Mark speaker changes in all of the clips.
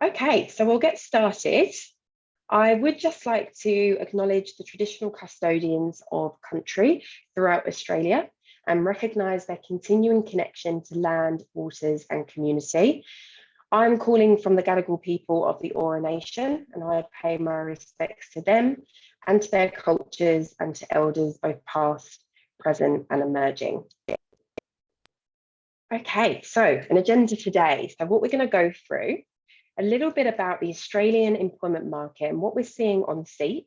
Speaker 1: Okay, so we'll get started. I would just like to acknowledge the traditional custodians of country throughout Australia and recognise their continuing connection to land, waters and community. I'm calling from the Gadigal people of the Eora Nation, and I pay my respects to them and to their cultures and to elders both past, present and emerging. Okay, so an agenda today. So what we're going to go through a little bit about the Australian employment market and what we're seeing on SEEK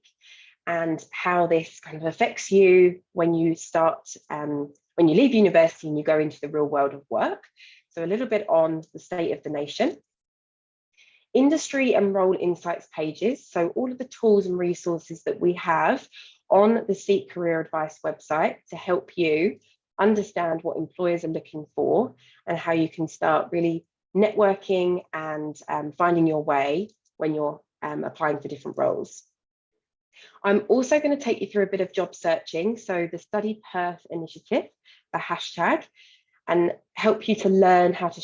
Speaker 1: and how this kind of affects you when you start, when you leave university and you go into the real world of work. So a little bit on the state of the nation. Industry and role insights pages. So all of the tools and resources that we have on the SEEK Career Advice website to help you understand what employers are looking for and how you can start really networking and finding your way when you're applying for different roles. I'm also going to take you through a bit of job searching, so the StudyPerth initiative, the hashtag, and help you to learn how to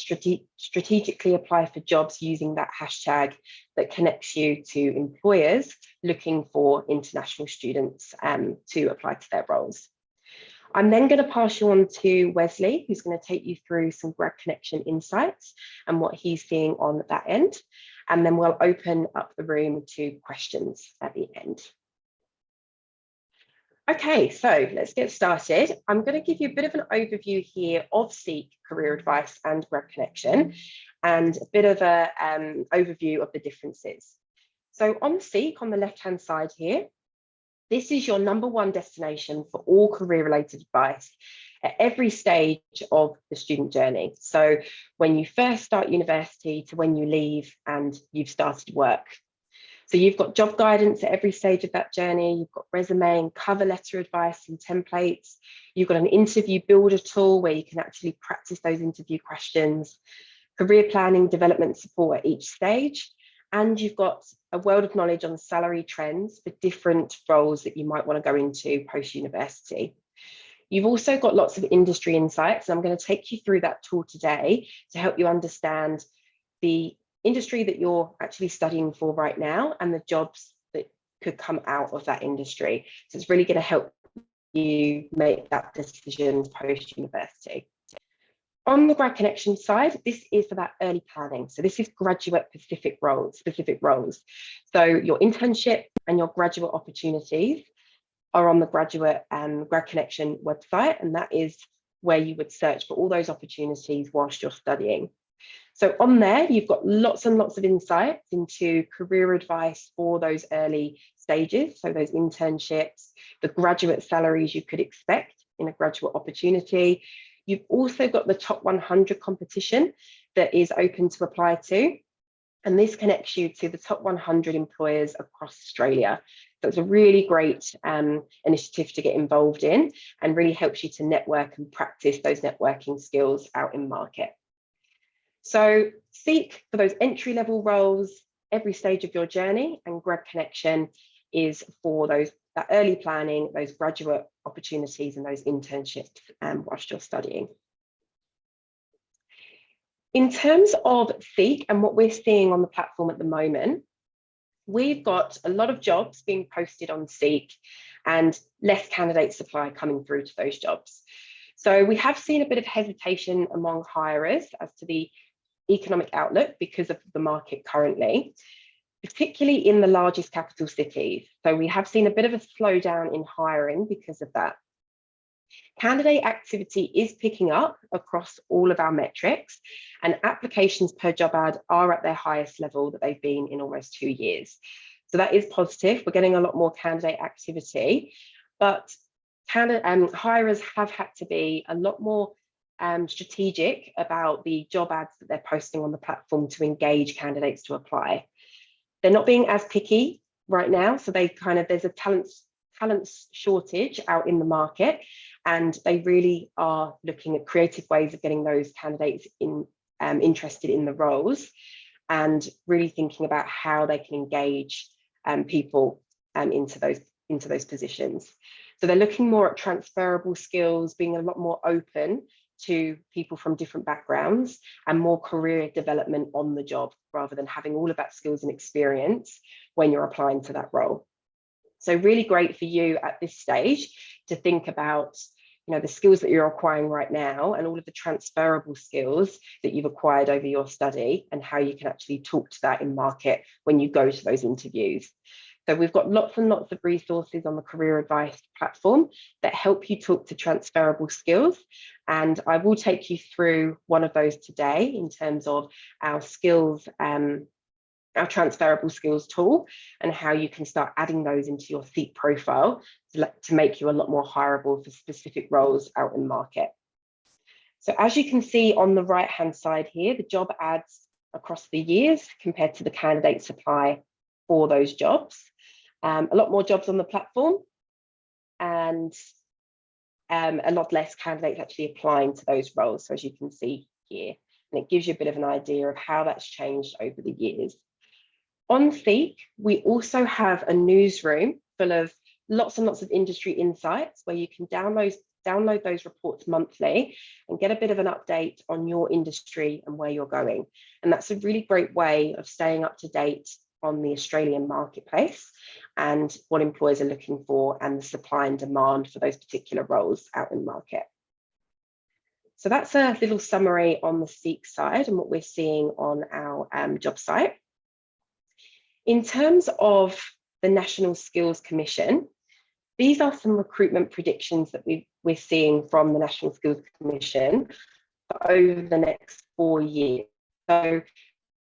Speaker 1: strategically apply for jobs using that hashtag that connects you to employers looking for international students to apply to their roles. I'm then going to pass you on to Wesley, who's going to take you through some GradConnection insights and what he's seeing on that end. And then we'll open up the room to questions at the end. Okay, so let's get started. I'm going to give you a bit of an overview here of SEEK Career Advice and GradConnection and a bit of an overview of the differences. So on SEEK, on the left-hand side here, this is your #1 destination for all career-related advice at every stage of the student journey. So when you first start university to when you leave and you've started work. So you've got job guidance at every stage of that journey. You've got resume and cover letter advice and templates. You've got an interview builder tool where you can actually practice those interview questions, career planning, development support at each stage. And you've got a world of knowledge on salary trends for different roles that you might want to go into post-university. You've also got lots of industry insights, and I'm going to take you through that tool today to help you understand the industry that you're actually studying for right now and the jobs that could come out of that industry. So it's really going to help you make that decision post-university. On the GradConnection side, this is for that early planning. So this is graduate specific roles. So your internship and your graduate opportunities are on the graduate GradConnection website, and that is where you would search for all those opportunities whilst you're studying. So on there, you've got lots and lots of insights into career advice for those early stages. So those internships, the graduate salaries you could expect in a graduate opportunity. You've also got the top 100 competition that is open to apply to. And this connects you to the top 100 employers across Australia. So it's a really great initiative to get involved in and really helps you to network and practice those networking skills out in market. So SEEK for those entry-level roles, every stage of your journey, and GradConnection is for that early planning, those graduate opportunities and those internships whilst you're studying. In terms of SEEK and what we're seeing on the platform at the moment, we've got a lot of jobs being posted on SEEK and less candidate supply coming through to those jobs. So we have seen a bit of hesitation among hirers as to the economic outlook because of the market currently, particularly in the largest capital cities. So we have seen a bit of a slowdown in hiring because of that. Candidate activity is picking up across all of our metrics, and applications per job ad are at their highest level that they've been in almost 2 years. So that is positive. We're getting a lot more candidate activity, but hirers have had to be a lot more strategic about the job ads that they're posting on the platform to engage candidates to apply. They're not being as picky right now, so there's a talent shortage out in the market, and they really are looking at creative ways of getting those candidates interested in the roles and really thinking about how they can engage people into those positions. So they're looking more at transferable skills, being a lot more open to people from different backgrounds and more career development on the job, rather than having all of that skills and experience when you're applying to that role. So really great for you at this stage to think about, the skills that you're acquiring right now and all of the transferable skills that you've acquired over your study, and how you can actually talk to that in market when you go to those interviews. So we've got lots and lots of resources on the career advice platform that help you talk to transferable skills. And I will take you through one of those today in terms of our skills, our transferable skills tool, and how you can start adding those into your SEEK profile to make you a lot more hireable for specific roles out in market. So as you can see on the right-hand side here, the job ads across the years compared to the candidate supply for those jobs. A lot more jobs on the platform, and a lot less candidates actually applying to those roles. So as you can see here, and it gives you a bit of an idea of how that's changed over the years. On SEEK, we also have a newsroom full of lots and lots of industry insights where you can download those reports monthly and get a bit of an update on your industry and where you're going. And that's a really great way of staying up to date on the Australian marketplace and what employers are looking for and the supply and demand for those particular roles out in market. So that's a little summary on the SEEK side and what we're seeing on our job site. In terms of the National Skills Commission, these are some recruitment predictions that we're seeing from the National Skills Commission for over the next 4 years. So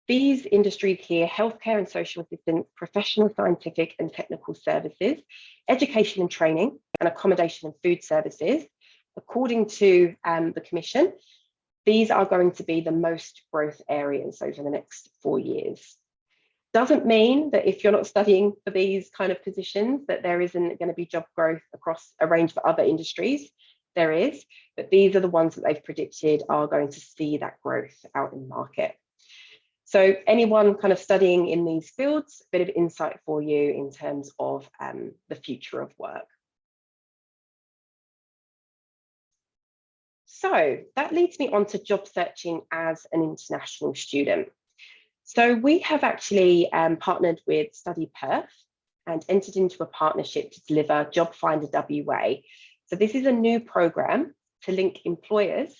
Speaker 1: these industries here: healthcare and social assistance, professional, scientific and technical services, education and training, and accommodation and food services. According to the Commission, these are going to be the most growth areas over the next 4 years. Doesn't mean that if you're not studying for these kind of positions that there isn't going to be job growth across a range of other industries. There is, but these are the ones that they've predicted are going to see that growth out in market. So anyone kind of studying in these fields, a bit of insight for you in terms of the future of work. So that leads me on to job searching as an international student. So we have actually partnered with StudyPerth and entered into a partnership to deliver JobFinder WA. So this is a new program to link employers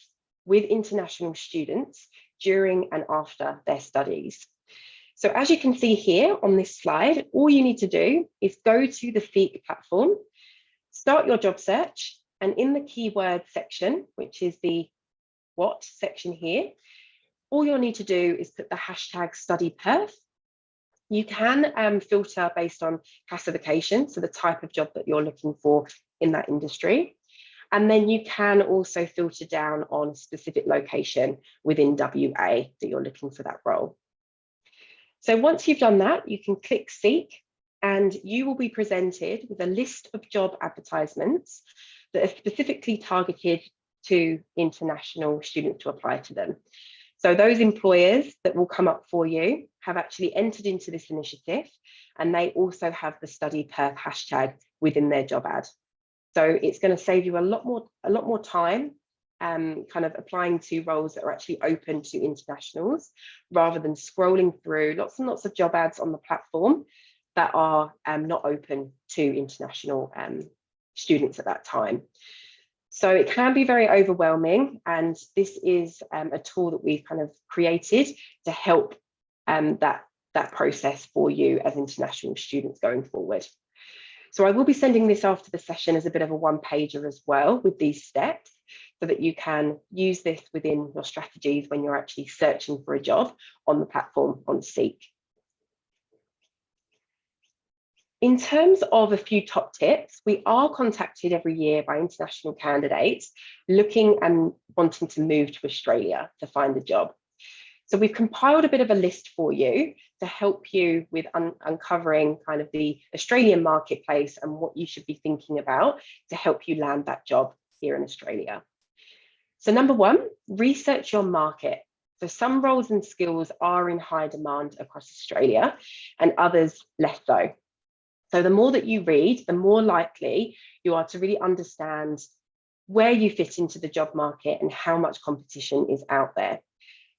Speaker 1: with international students during and after their studies. So as you can see here on this slide, all you need to do is go to the SEEK platform, start your job search, and in the keyword section, which is the what section here, all you'll need to do is put the hashtag StudyPerth. You can filter based on classification, so the type of job that you're looking for in that industry. And then you can also filter down on a specific location within WA that you're looking for that role. So once you've done that, you can click SEEK and you will be presented with a list of job advertisements that are specifically targeted to international students to apply to them. So those employers that will come up for you have actually entered into this initiative, and they also have the StudyPerth hashtag within their job ad. So it's going to save you a lot more time kind of applying to roles that are actually open to internationals, rather than scrolling through lots and lots of job ads on the platform that are not open to international students at that time. So it can be very overwhelming, and this is a tool that we've kind of created to help that process for you as international students going forward. So I will be sending this after the session as a bit of a one-pager as well with these steps, so that you can use this within your strategies when you're actually searching for a job on the platform on SEEK. In terms of a few top tips, we are contacted every year by international candidates looking and wanting to move to Australia to find a job. So we've compiled a bit of a list for you to help you with uncovering kind of the Australian marketplace and what you should be thinking about to help you land that job here in Australia. So number one, research your market. So some roles and skills are in high demand across Australia and others less so. So the more that you read, the more likely you are to really understand where you fit into the job market and how much competition is out there.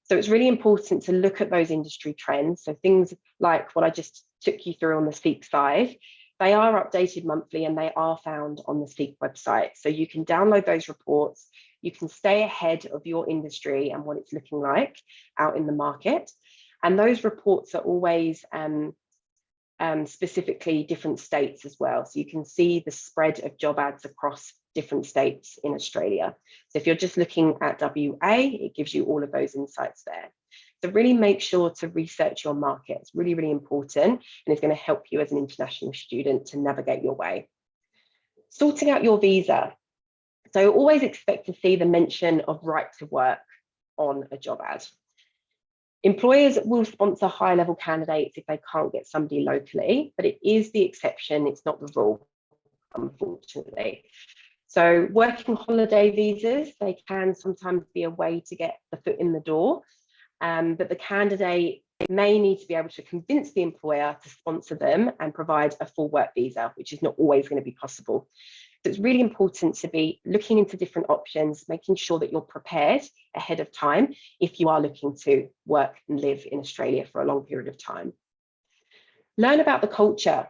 Speaker 1: So it's really important to look at those industry trends. So things like what I just took you through on the SEEK side, they are updated monthly and they are found on the SEEK website. So you can download those reports, you can stay ahead of your industry and what it's looking like out in the market. And those reports are always specifically different states as well. So you can see the spread of job ads across different states in Australia. So if you're just looking at WA, it gives you all of those insights there. So really make sure to research your market. It's really, really important, and it's going to help you as an international student to navigate your way. Sorting out your visa. So always expect to see the mention of right to work on a job ad. Employers will sponsor high-level candidates if they can't get somebody locally, but it is the exception, it's not the rule, unfortunately. So working holiday visas, they can sometimes be a way to get the foot in the door, but the candidate may need to be able to convince the employer to sponsor them and provide a full work visa, which is not always going to be possible. So it's really important to be looking into different options, making sure that you're prepared ahead of time if you are looking to work and live in Australia for a long period of time. Learn about the culture.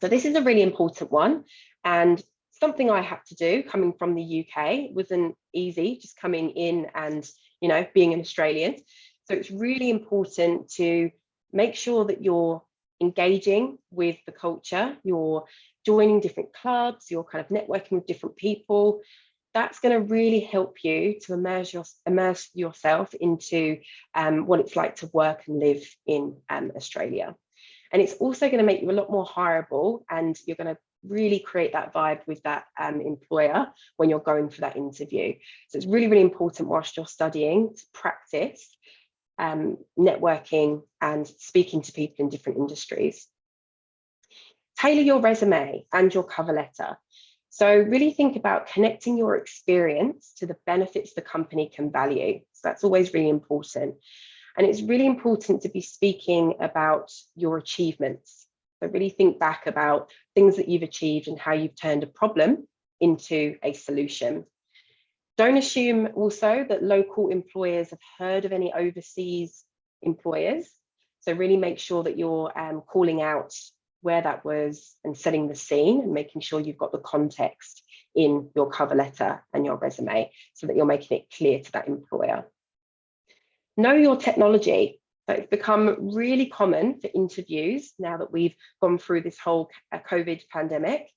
Speaker 1: So this is a really important one, and something I had to do coming from the UK. Wasn't easy just coming in and, you know, being an Australian. So it's really important to make sure that you're engaging with the culture, you're joining different clubs, you're kind of networking with different people. That's going to really help you to immerse yourself into what it's like to work and live in Australia. And it's also going to make you a lot more hireable, and you're going to really create that vibe with that employer when you're going for that interview. So it's really, really important whilst you're studying to practice networking and speaking to people in different industries. Tailor your resume and your cover letter. So really think about connecting your experience to the benefits the company can value. So that's always really important. And it's really important to be speaking about your achievements. So really think back about things that you've achieved and how you've turned a problem into a solution. Don't assume also that local employers have heard of any overseas employers. So really make sure that you're calling out where that was and setting the scene and making sure you've got the context in your cover letter and your resume so that you're making it clear to that employer. Know your technology. So it's become really common for interviews now that we've gone through this whole COVID pandemic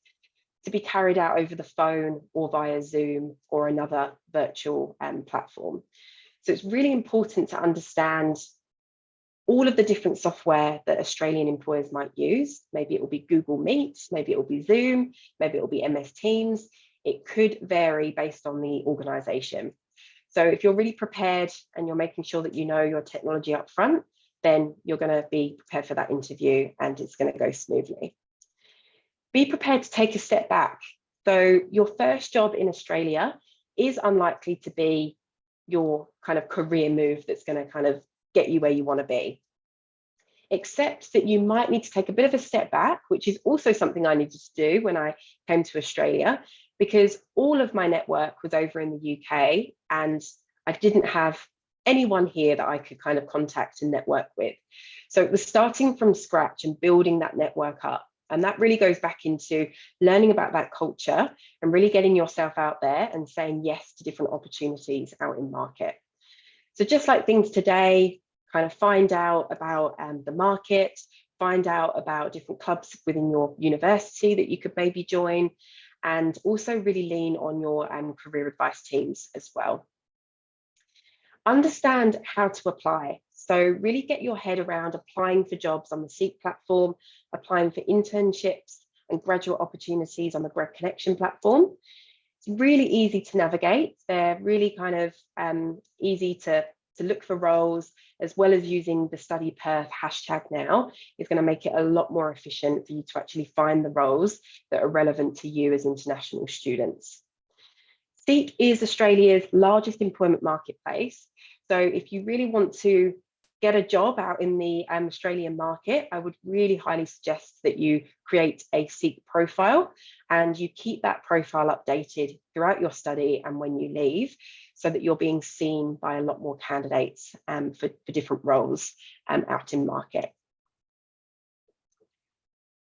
Speaker 1: to be carried out over the phone or via Zoom or another virtual platform. So it's really important to understand all of the different software that Australian employers might use. Maybe it will be Google Meet, maybe it will be Zoom, maybe it will be MS Teams. It could vary based on the organisation. So if you're really prepared and you're making sure that you know your technology up front, then you're going to be prepared for that interview and it's going to go smoothly. Be prepared to take a step back. So your first job in Australia is unlikely to be your kind of career move that's going to kind of get you where you want to be. Except that you might need to take a bit of a step back, which is also something I needed to do when I came to Australia, because all of my network was over in the UK and I didn't have anyone here that I could kind of contact and network with. So it was starting from scratch and building that network up. And that really goes back into learning about that culture and really getting yourself out there and saying yes to different opportunities out in market. So just like things today, kind of find out about the market, find out about different clubs within your university that you could maybe join, and also really lean on your career advice teams as well. Understand how to apply. So really get your head around applying for jobs on the SEEK platform, applying for internships and graduate opportunities on the GradConnection platform. It's really easy to navigate. They're really kind of easy to look for roles, as well as using the StudyPerth hashtag now is going to make it a lot more efficient for you to actually find the roles that are relevant to you as international students. SEEK is Australia's largest employment marketplace. So if you really want to get a job out in the Australian market, I would really highly suggest that you create a SEEK profile and you keep that profile updated throughout your study and when you leave, so that you're being seen by a lot more candidates for different roles out in market.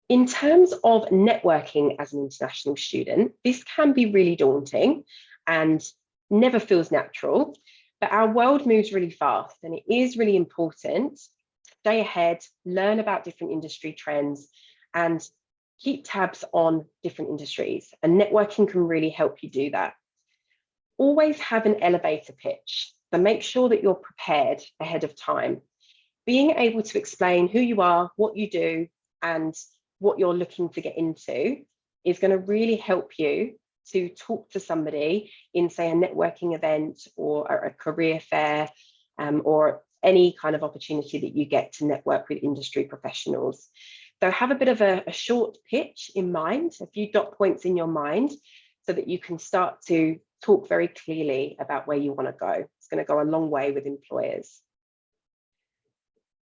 Speaker 1: In terms of networking as an international student, this can be really daunting and never feels natural. But our world moves really fast, and it is really important to stay ahead, learn about different industry trends, and keep tabs on different industries. And networking can really help you do that. Always have an elevator pitch, so make sure that you're prepared ahead of time. Being able to explain who you are, what you do, and what you're looking to get into is going to really help you to talk to somebody in, say, a networking event or a career fair, or any kind of opportunity that you get to network with industry professionals. So have a bit of a short pitch in mind, a few dot points in your mind, so that you can start to talk very clearly about where you want to go. It's going to go a long way with employers.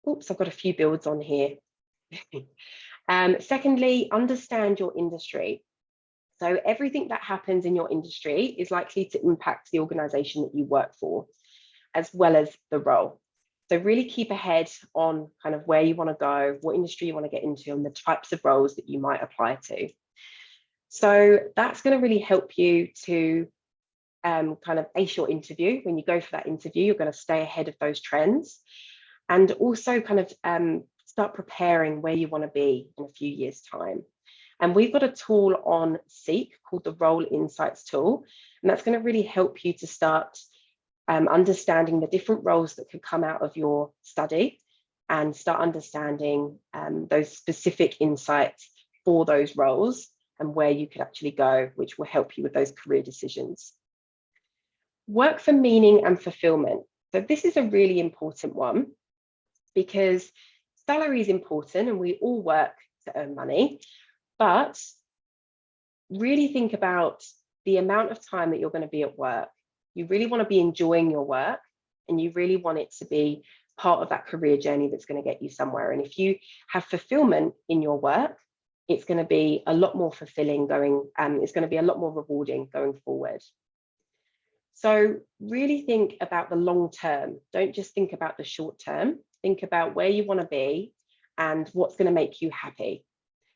Speaker 1: Oops, I've got a few builds on here. Secondly, understand your industry. So everything that happens in your industry is likely to impact the organisation that you work for, as well as the role. So really keep ahead on kind of where you want to go, what industry you want to get into, and the types of roles that you might apply to. So that's going to really help you to kind of ace your interview. When you go for that interview, you're going to stay ahead of those trends, and also kind of start preparing where you want to be in a few years' time. And we've got a tool on SEEK called the Role Insights tool, and that's going to really help you to start understanding the different roles that could come out of your study and start understanding those specific insights for those roles and where you could actually go, which will help you with those career decisions. Work for meaning and fulfillment. So this is a really important one, because salary is important and we all work to earn money. But really think about the amount of time that you're going to be at work. You really want to be enjoying your work, and you really want it to be part of that career journey that's going to get you somewhere. And if you have fulfillment in your work, it's going to be a lot more fulfilling it's going to be a lot more rewarding going forward. So really think about the long term. Don't just think about the short term. Think about where you want to be and what's going to make you happy,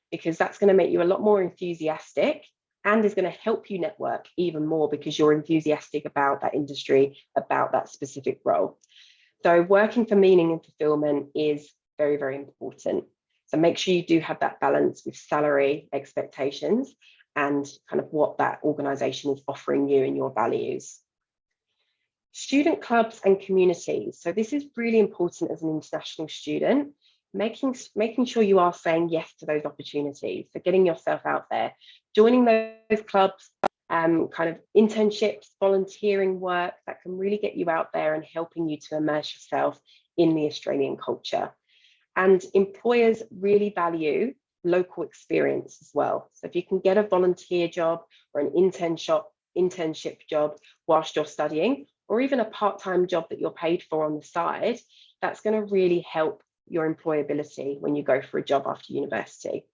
Speaker 1: because that's going to make you a lot more enthusiastic and is going to help you network even more because you're enthusiastic about that industry, about that specific role. So working for meaning and fulfillment is very, very important. So make sure you do have that balance with salary expectations and kind of what that organisation is offering you and your values. Student clubs and communities. So this is really important as an international student. Making sure you are saying yes to those opportunities. So getting yourself out there, joining those clubs, kind of internships, volunteering work that can really get you out there and helping you to immerse yourself in the Australian culture. And employers really value local experience as well. So if you can get a volunteer job or an internship job whilst you're studying, or even a part-time job that you're paid for on the side, that's going to really help your employability when you go for a job after university.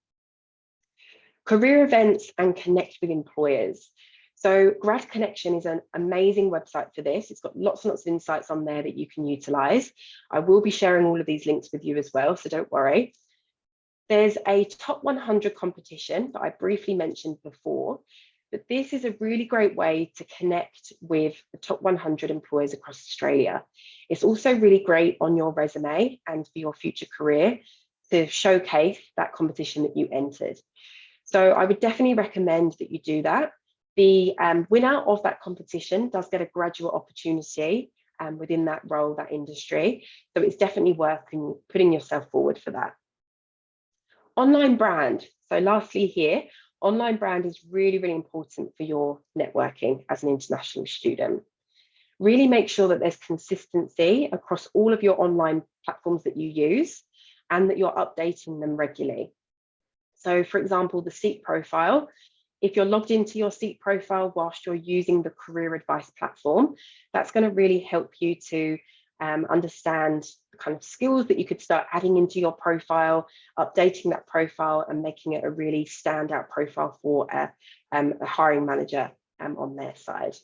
Speaker 1: Career events and connect with employers. So GradConnection is an amazing website for this. It's got lots and lots of insights on there that you can utilize. I will be sharing all of these links with you as well, so don't worry. There's a top 100 competition that I briefly mentioned before, but this is a really great way to connect with the top 100 employers across Australia. It's also really great on your resume and for your future career to showcase that competition that you entered. So I would definitely recommend that you do that. The winner of that competition does get a graduate opportunity within that role, that industry. So it's definitely worth putting yourself forward for that. Online brand. So lastly here, online brand is really, really important for your networking as an international student. Really make sure that there's consistency across all of your online platforms that you use and that you're updating them regularly. So for example, the SEEK profile, if you're logged into your SEEK profile whilst you're using the career advice platform, that's going to really help you to understand kind of skills that you could start adding into your profile, updating that profile and making it a really standout profile for a hiring manager on their side.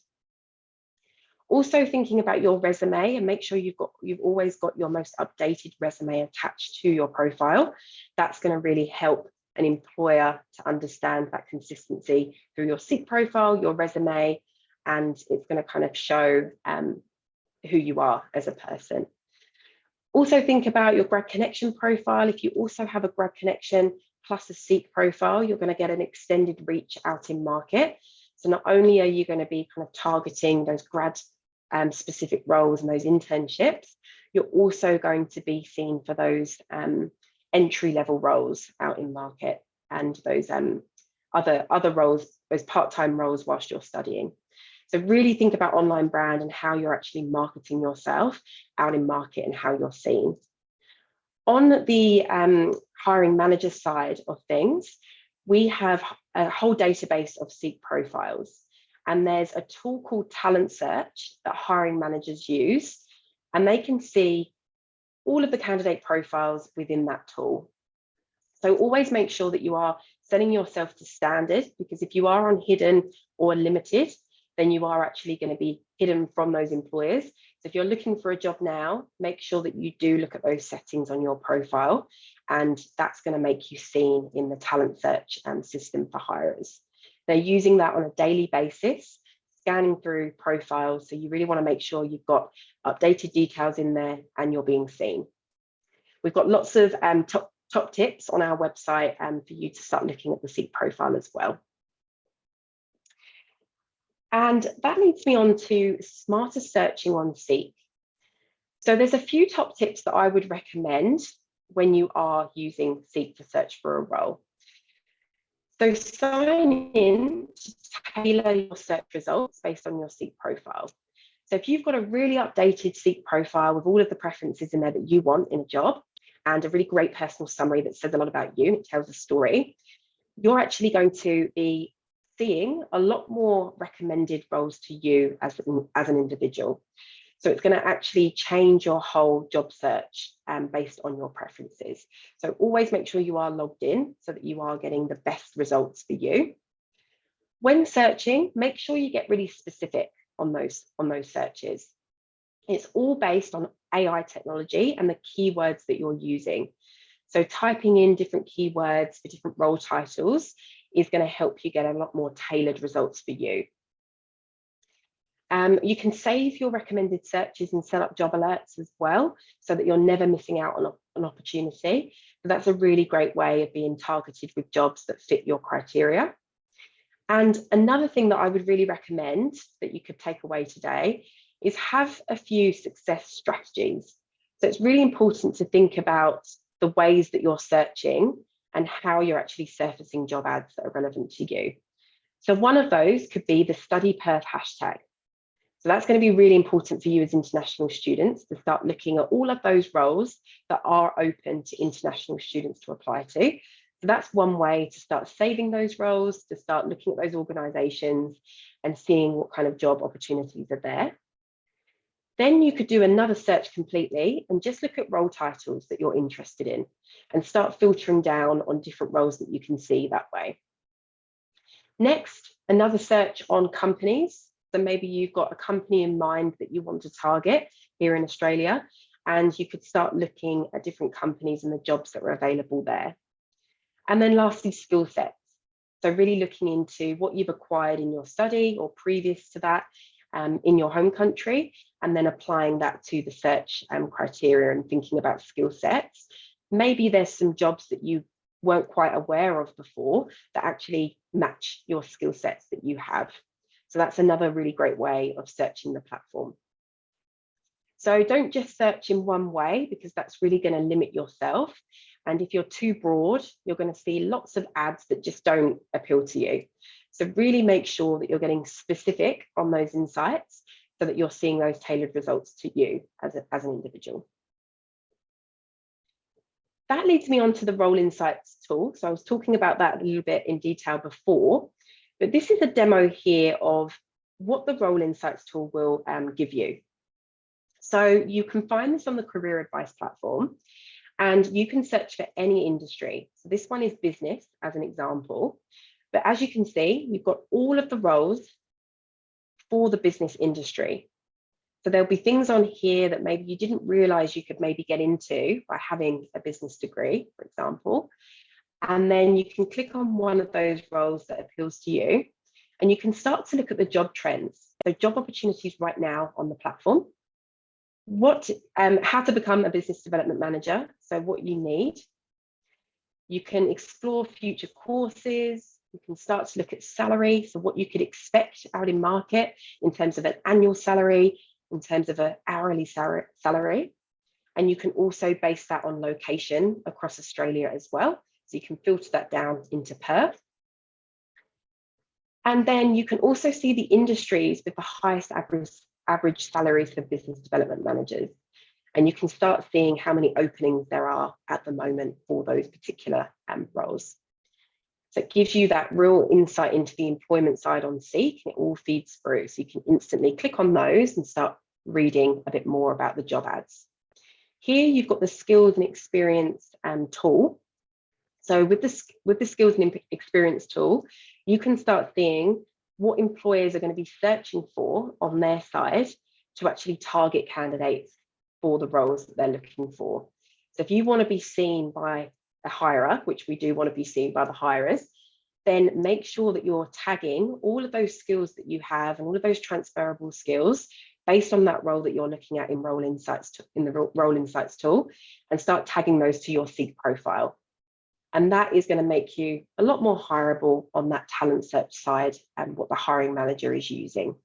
Speaker 1: Also thinking about your resume, and make sure you've always got your most updated resume attached to your profile. That's going to really help an employer to understand that consistency through your SEEK profile, your resume, and it's going to kind of show who you are as a person. Also think about your GradConnection profile. If you also have a GradConnection plus a SEEK profile, you're going to get an extended reach out in market. So not only are you going to be kind of targeting those grad specific roles and those internships, you're also going to be seen for those entry-level roles out in market and those other roles, those part-time roles whilst you're studying. So really think about online brand and how you're actually marketing yourself out in market and how you're seen. On the hiring manager side of things, we have a whole database of SEEK profiles, and there's a tool called Talent Search that hiring managers use, and they can see all of the candidate profiles within that tool. So always make sure that you are setting yourself to standard, because if you are on hidden or limited, then you are actually going to be hidden from those employers. So if you're looking for a job now, make sure that you do look at those settings on your profile, and that's going to make you seen in the talent search system for hirers. They're using that on a daily basis, scanning through profiles. So you really want to make sure you've got updated details in there and you're being seen. We've got lots of top tips on our website for you to start looking at the SEEK profile as well. And that leads me on to smarter searching on SEEK. So there's a few top tips that I would recommend when you are using SEEK to search for a role. So sign in to tailor your search results based on your SEEK profile. So if you've got a really updated SEEK profile with all of the preferences in there that you want in a job, and a really great personal summary that says a lot about you, it tells a story, you're actually going to be seeing a lot more recommended roles to you as an individual. So it's going to actually change your whole job search based on your preferences. So always make sure you are logged in so that you are getting the best results for you. When searching, make sure you get really specific on those searches. It's all based on AI technology and the keywords that you're using. So typing in different keywords for different role titles is going to help you get a lot more tailored results for you. You can save your recommended searches and set up job alerts as well, so that you're never missing out on an opportunity. So that's a really great way of being targeted with jobs that fit your criteria. And another thing that I would really recommend that you could take away today is have a few success strategies. So it's really important to think about the ways that you're searching and how you're actually surfacing job ads that are relevant to you. So one of those could be the StudyPerth hashtag. So that's going to be really important for you as international students to start looking at all of those roles that are open to international students to apply to. So that's one way to start saving those roles, to start looking at those organisations and seeing what kind of job opportunities are there. Then you could do another search completely and just look at role titles that you're interested in and start filtering down on different roles that you can see that way. Next, another search on companies. So maybe you've got a company in mind that you want to target here in Australia, and you could start looking at different companies and the jobs that are available there. And then lastly, skill sets. So really looking into what you've acquired in your study or previous to that in your home country, and then applying that to the search criteria and thinking about skill sets. Maybe there's some jobs that you weren't quite aware of before that actually match your skill sets that you have. So that's another really great way of searching the platform. So don't just search in one way, because that's really going to limit yourself. And if you're too broad, you're going to see lots of ads that just don't appeal to you. So really make sure that you're getting specific on those insights so that you're seeing those tailored results to you as an individual. That leads me on to the Role Insights tool. So I was talking about that a little bit in detail before, but this is a demo here of what the Role Insights tool will give you. So you can find this on the career advice platform, and you can search for any industry. So this one is business as an example. But as you can see, we've got all of the roles for the business industry. So there'll be things on here that maybe you didn't realize you could maybe get into by having a business degree, for example. And then you can click on one of those roles that appeals to you, and you can start to look at the job trends. So job opportunities right now on the platform. How to become a business development manager. So what you need. You can explore future courses. You can start to look at salary. So what you could expect out in market in terms of an annual salary, in terms of an hourly salary. And you can also base that on location across Australia as well. So you can filter that down into Perth. And then you can also see the industries with the highest average salaries for business development managers. And you can start seeing how many openings there are at the moment for those particular roles. So it gives you that real insight into the employment side on SEEK, and it all feeds through. So you can instantly click on those and start reading a bit more about the job ads. Here you've got the skills and experience tool. So with the skills and experience tool, you can start seeing what employers are going to be searching for on their side to actually target candidates for the roles that they're looking for. So if you want to be seen by a hirer, which we do want to be seen by the hirers, then make sure that you're tagging all of those skills that you have and all of those transferable skills based on that role that you're looking at in the Role Insights tool, and start tagging those to your SEEK profile. And that is going to make you a lot more hireable on that talent search side and what the hiring manager is using.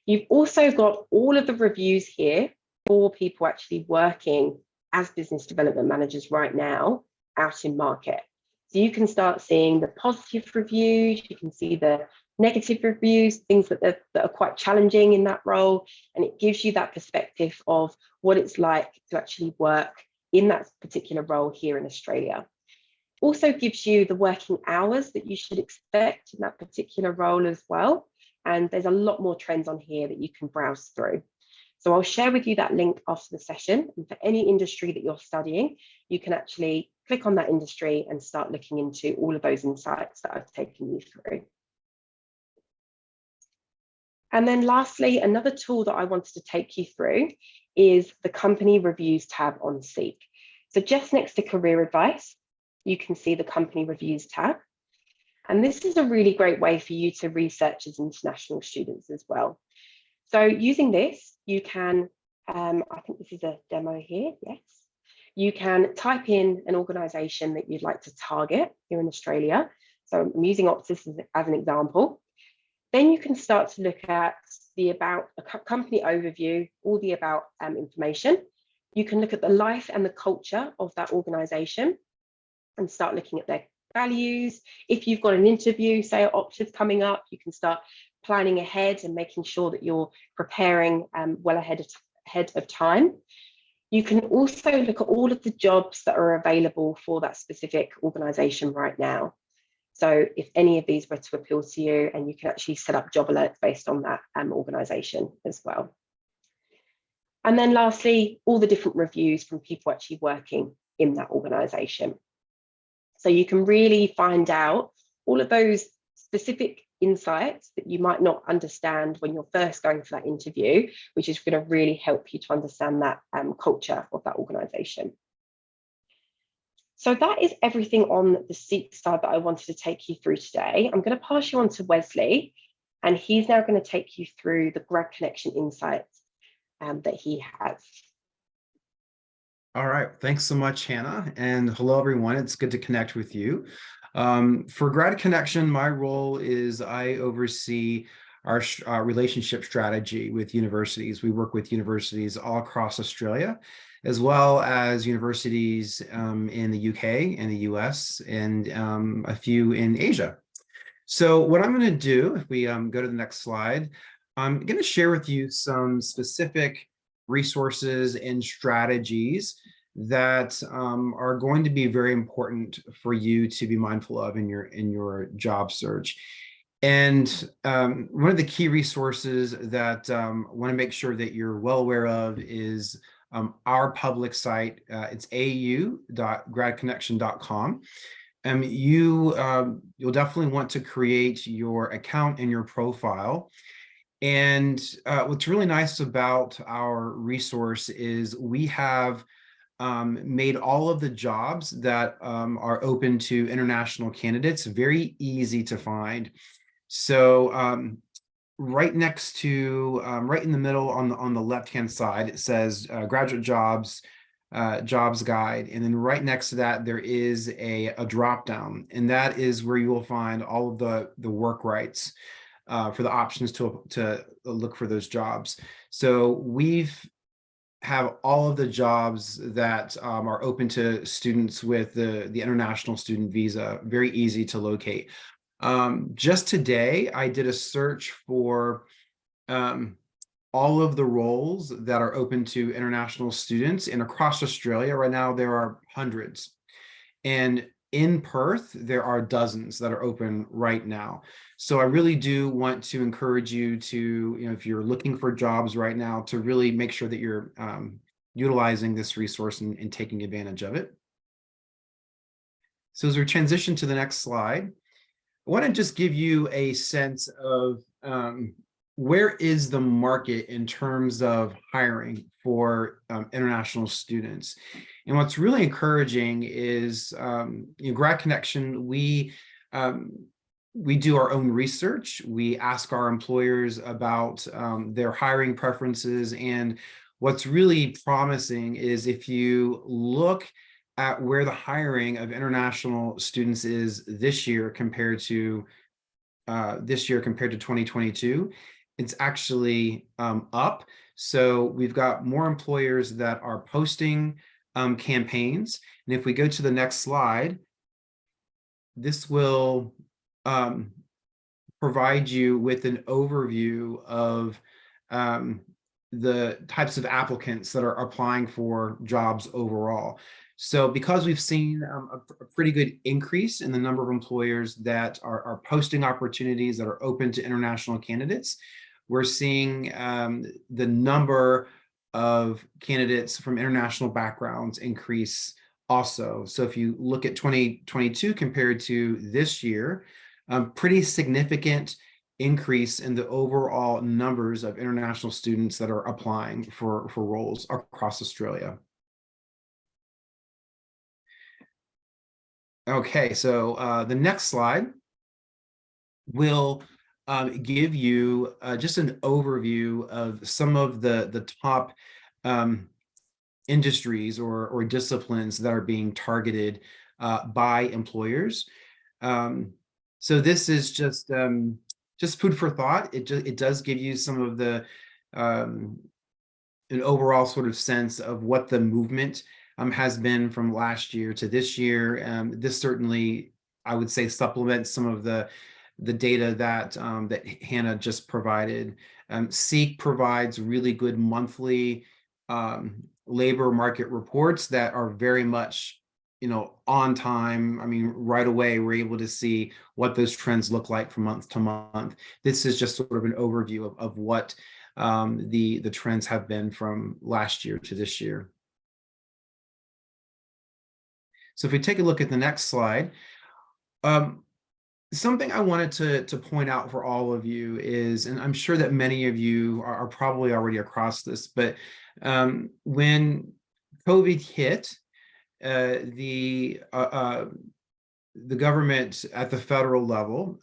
Speaker 1: You've also got all of the reviews here for people actually working as business development managers right now out in market. So you can start seeing the positive reviews, you can see the negative reviews, things that are quite challenging in that role, and it gives you that perspective of what it's like to actually work in that particular role here in Australia. Also gives you the working hours that you should expect in that particular role as well. And there's a lot more trends on here that you can browse through. So I'll share with you that link after the session. And for any industry that you're studying, you can actually click on that industry and start looking into all of those insights that I've taken you through. And then lastly, another tool that I wanted to take you through is the company reviews tab on SEEK. So just next to career advice, you can see the company reviews tab. And this is a really great way for you to research as international students as well. So using this, you can, I think this is a demo here, yes. You can type in an organisation that you'd like to target here in Australia. So I'm using Optus as an example. Then you can start to look at the about, a company overview, all the about information. You can look at the life and the culture of that organisation and start looking at their values. If you've got an interview, say at Optus coming up, you can start planning ahead and making sure that you're preparing well ahead of time. You can also look at all of the jobs that are available for that specific organisation right now. So if any of these were to appeal to you, and you can actually set up job alerts based on that organisation as well. And then lastly, all the different reviews from people actually working in that organisation. So you can really find out all of those specific insights that you might not understand when you're first going for that interview, which is going to really help you to understand that culture of that organisation. So that is everything on the SEEK side that I wanted to take you through today. I'm going to pass you on to Wesley, and he's now going to take you through the GradConnection insights that he has.
Speaker 2: All right, thanks so much, Hannah, and hello everyone. It's good to connect with you. For GradConnection, my role is I oversee our relationship strategy with universities. We work with universities all across Australia, as well as universities in the UK and the US, and a few in Asia. So what I'm going to do, if we go to the next slide, I'm going to share with you some specific resources and strategies that are going to be very important for you to be mindful of in your job search. And one of the key resources that I want to make sure that you're well aware of is our public site. It's au.gradconnection.com. You'll definitely want to create your account and your profile. And what's really nice about our resource is we have made all of the jobs that are open to international candidates very easy to find. So right next to, right in the middle on the left-hand side, it says graduate jobs, jobs guide. And then right next to that, there is a drop down, and that is where you will find all of the work rights for the options to look for those jobs. So we've have all of the jobs that are open to students with the international student visa, very easy to locate. Just today, I did a search for all of the roles that are open to international students, and across Australia right now, there are hundreds. And in Perth, there are dozens that are open right now. So I really do want to encourage you to, if you're looking for jobs right now, to really make sure that you're utilizing this resource and taking advantage of it. So as we transition to the next slide, I want to just give you a sense of where is the market in terms of hiring for international students. And what's really encouraging is GradConnection, we do our own research. We ask our employers about their hiring preferences. And what's really promising is if you look at where the hiring of international students is this year compared to 2022, it's actually up. So we've got more employers that are posting campaigns. And if we go to the next slide, this will provide you with an overview of the types of applicants that are applying for jobs overall. So because we've seen a pretty good increase in the number of employers that are posting opportunities that are open to international candidates, we're seeing the number of candidates from international backgrounds increase also. So if you look at 2022 compared to this year, pretty significant increase in the overall numbers of international students that are applying for roles across Australia. Okay, so the next slide will give you just an overview of some of the top industries or disciplines that are being targeted by employers. So this is just food for thought. It does give you some of the an overall sort of sense of what the movement has been from last year to this year. This certainly, I would say, supplements some of the data that that Hannah just provided. SEEK provides really good monthly labor market reports that are very much, on time. I mean, right away, we're able to see what those trends look like from month to month. This is just sort of an overview of what the trends have been from last year to this year. So if we take a look at the next slide, something I wanted to point out for all of you is, and I'm sure that many of you are probably already across this, but when COVID hit, the government at the federal level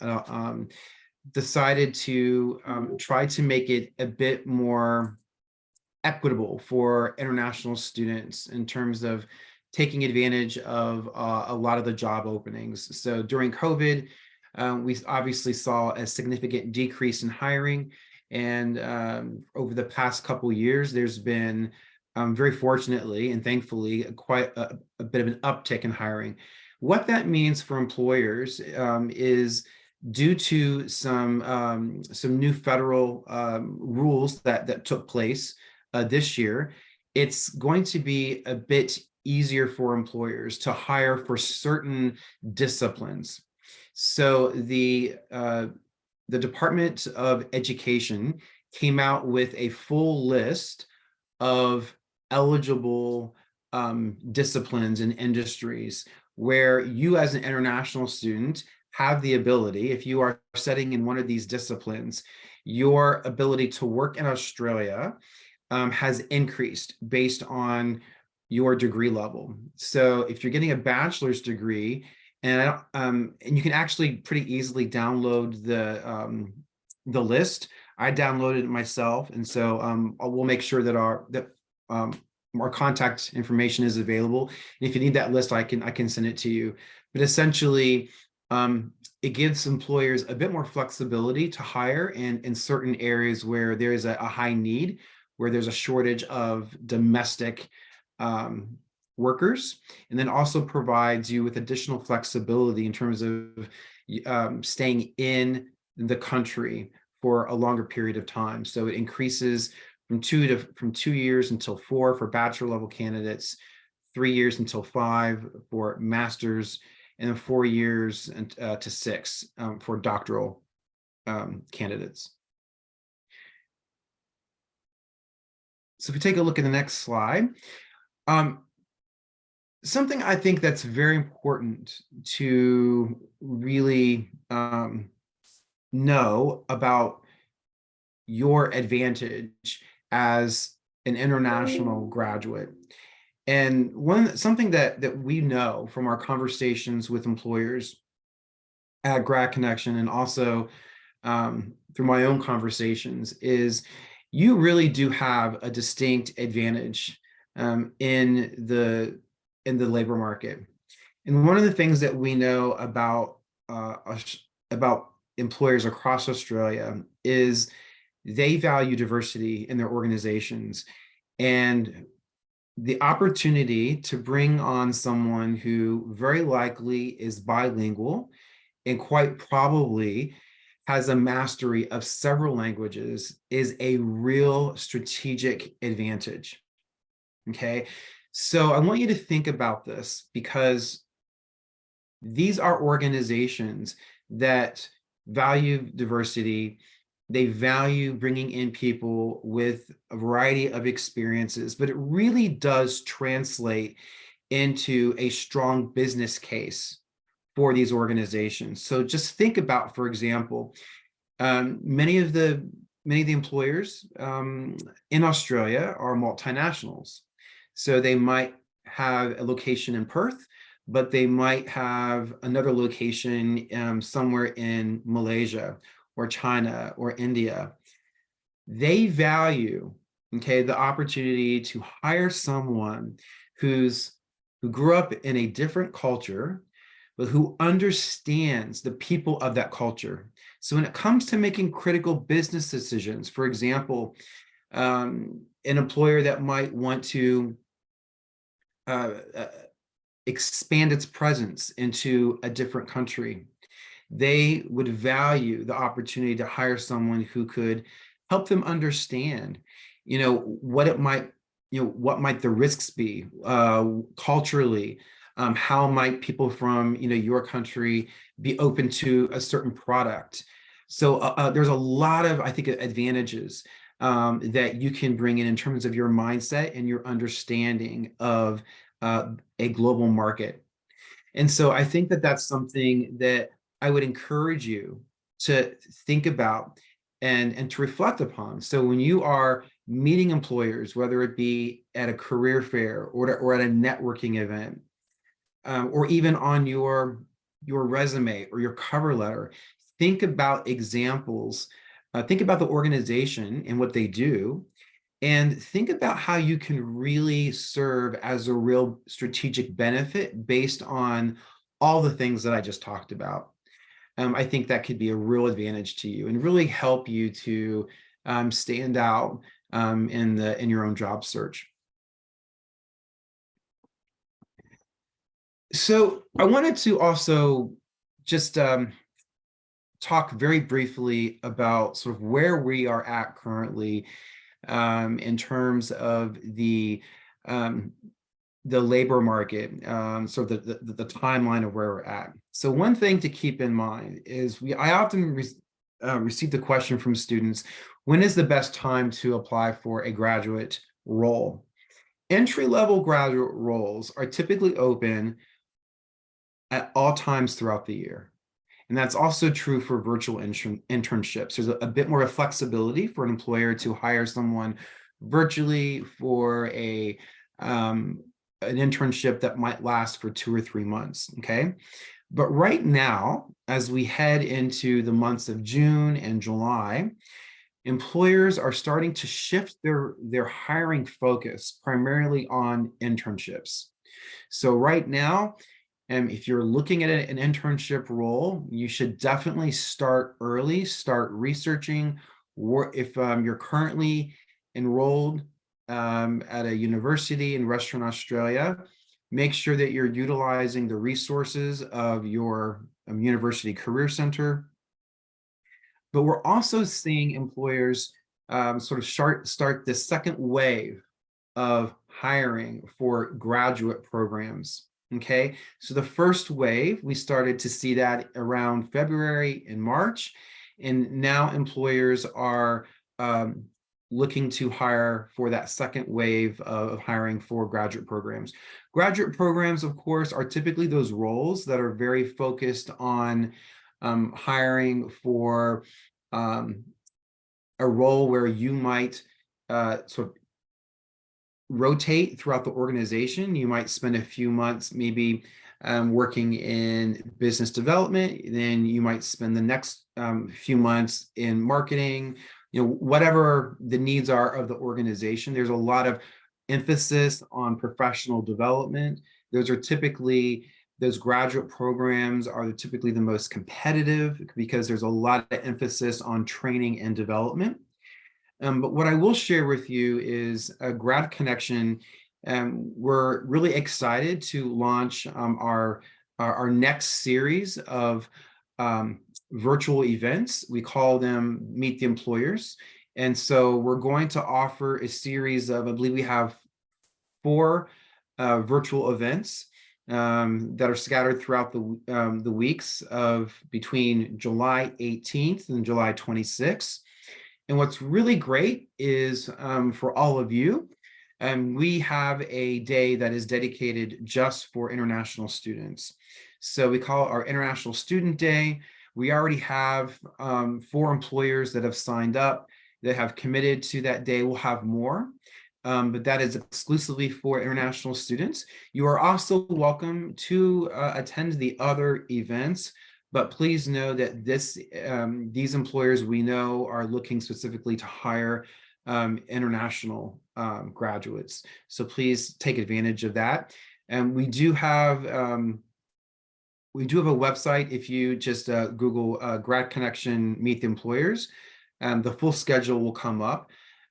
Speaker 2: decided to try to make it a bit more equitable for international students in terms of taking advantage of a lot of the job openings. So during COVID, we obviously saw a significant decrease in hiring. And over the past couple of years, there's been, very fortunately and thankfully, quite a bit of an uptick in hiring. What that means for employers is due to some new federal rules that took place this year, it's going to be a bit easier for employers to hire for certain disciplines. So the the Department of Education came out with a full list of eligible disciplines and industries where you as an international student have the ability, if you are studying in one of these disciplines, your ability to work in Australia has increased based on your degree level. So if you're getting a bachelor's degree, and you can actually pretty easily download the list. I downloaded it myself, and so we'll make sure that our contact information is available. And if you need that list, I can send it to you. But essentially, it gives employers a bit more flexibility to hire in certain areas where there is a high need, where there's a shortage of domestic workers, and then also provides you with additional flexibility in terms of staying in the country for a longer period of time. So it increases from 2 years until 4 for bachelor level candidates, 3 years until 5 for masters, and then 4 years to 6 for doctoral candidates. So if we take a look at the next slide, something I think that's very important to really know about your advantage as an international graduate. And something that we know from our conversations with employers at GradConnection, and also through my own conversations, is you really do have a distinct advantage in the labor market. And one of the things that we know about employers across Australia is they value diversity in their organizations, and the opportunity to bring on someone who very likely is bilingual and quite probably has a mastery of several languages is a real strategic advantage. Okay, so I want you to think about this, because these are organizations that value diversity. They value bringing in people with a variety of experiences, but it really does translate into a strong business case for these organizations. So just think about, for example, many of the employers in Australia are multinationals. So they might have a location in Perth, but they might have another location somewhere in Malaysia or China or India. They value, okay, the opportunity to hire someone who grew up in a different culture, but who understands the people of that culture. So when it comes to making critical business decisions, for example, an employer that might want to expand its presence into a different country, they would value the opportunity to hire someone who could help them understand, what might the risks be culturally. How might people from your country be open to a certain product? So there's a lot of, I think, advantages that you can bring in terms of your mindset and your understanding of a global market. And so I think that that's something that I would encourage you to think about and to reflect upon. So when you are meeting employers, whether it be at a career fair or at a networking event, or even on your resume or your cover letter, think about examples, think about the organization and what they do, and think about how you can really serve as a real strategic benefit based on all the things that I just talked about. I think that could be a real advantage to you and really help you to stand out in your own job search. So I wanted to also just talk very briefly about sort of where we are at currently in terms of the labor market, sort of the timeline of where we're at. So one thing to keep in mind is I often received the question from students, when is the best time to apply for a graduate role? Entry-level graduate roles are typically open at all times throughout the year. And that's also true for virtual internships. There's a bit more of flexibility for an employer to hire someone virtually for an internship that might last for 2 or 3 months, okay? But right now, as we head into the months of June and July, employers are starting to shift their hiring focus primarily on internships. So right now, if you're looking at an internship role, you should definitely start early, start researching. Or if you're currently enrolled at a university in Western Australia, make sure that you're utilizing the resources of your university career center. But we're also seeing employers sort of start the second wave of hiring for graduate programs. Okay, so the first wave, we started to see that around February and March, and now employers are looking to hire for that second wave of hiring for graduate programs. Graduate programs, of course, are typically those roles that are very focused on hiring for a role where you might sort of rotate throughout the organization. You might spend a few months maybe working in business development, then you might spend the next few months in marketing, whatever the needs are of the organization. There's a lot of emphasis on professional development. Those graduate programs are typically the most competitive because there's a lot of emphasis on training and development. But what I will share with you is a GradConnection. We're really excited to launch our next series of virtual events. We call them Meet the Employers. And so we're going to offer a series of, I believe we have 4 virtual events that are scattered throughout the weeks of between July 18th and July 26th. And what's really great is for all of you, we have a day that is dedicated just for international students. So we call it our International Student Day. We already have 4 employers that have signed up, that have committed to that day. We'll have more, but that is exclusively for international students. You are also welcome to attend the other events. But please know that these employers we know are looking specifically to hire international graduates. So please take advantage of that. And we do have a website. If you just Google GradConnection Meet the Employers, the full schedule will come up.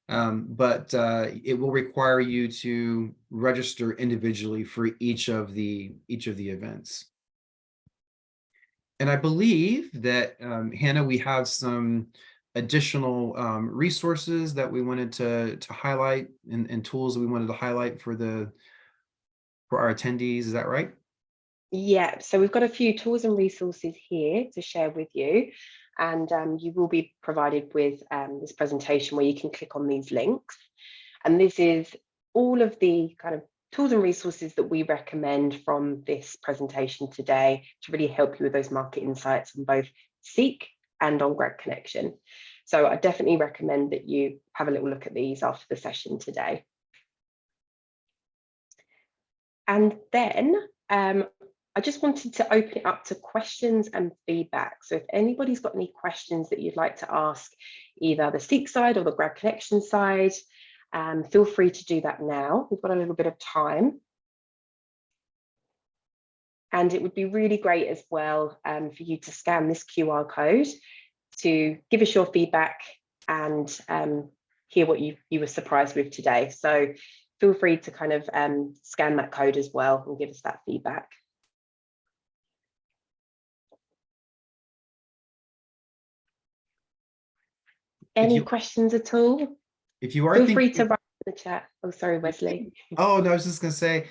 Speaker 2: But it will require you to register individually for each of the events. And I believe that, Hannah, we have some additional resources that we wanted to highlight and tools that we wanted to highlight for our attendees. Is that right?
Speaker 1: Yeah, so we've got a few tools and resources here to share with you. And you will be provided with this presentation where you can click on these links. And this is all of the kind of tools and resources that we recommend from this presentation today to really help you with those market insights on both SEEK and on GradConnection. So I definitely recommend that you have a little look at these after the session today. And then I just wanted to open it up to questions and feedback. So if anybody's got any questions that you'd like to ask, either the SEEK side or the GradConnection side, feel free to do that now. We've got a little bit of time. And it would be really great as well for you to scan this QR code to give us your feedback and hear what you were surprised with today. So feel free to kind of scan that code as well and give us that feedback. Any questions at all?
Speaker 2: If you are
Speaker 1: feel free to write in the chat. Oh, sorry, Wesley.
Speaker 2: Oh, no, I was just going to say,